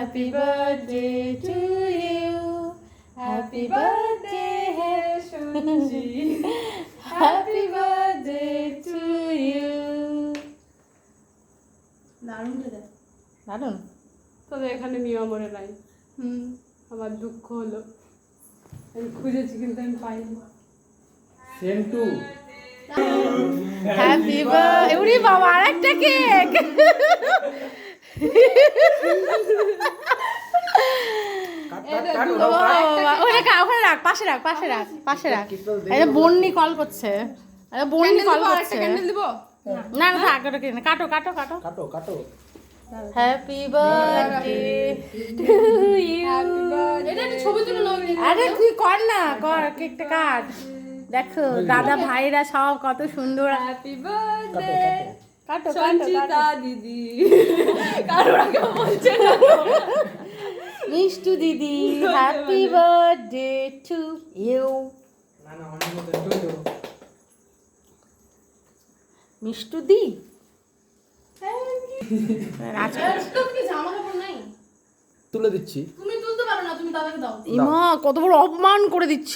Happy birthday to you. Happy birthday, Harshunji. Happy birthday to you. দারুণ। তবে এখানে নিয়মরে নাই। আমার দুঃখ হলো, আমি খুঁজেছি কিন্তু আমি পাইনি। Same to happy birthday. ওরে বাবা, আরেকটা কেক। ওখানে রাখ, পাশে রাখ, পাশে রাখ, পাশে রাখ। আরে বন্নি কল করছে, আরে বন্নি কল করছে। ক্যান্ডেল দিব? না না, থাক, ওটা কেন, কাটো কাটো কাটো কাটো কাটো। Happy birthday to you. এটা একটা ছবি তুলে নাও। আরে তুই কর না, কর, কেকটা কাট। দেখো দাদা ভাইরা সব কত সুন্দর। হ্যাপি বার্থডে কাটো কাটো সঞ্চিতা কাটো। দিদি। কারোর আগে বলছে না। মিষ্টু দিদি, হ্যাপি বার্থডে টু ইউ। না না, অনেক মতো টুইটো। মিষ্টু দি কি জামা কাপড় নাই? তুলে দিচ্ছি। তুমি তুলতে পারো না, তুমি দাদাকে দাও। ইমা কত বড় অপমান করে দিচ্ছ।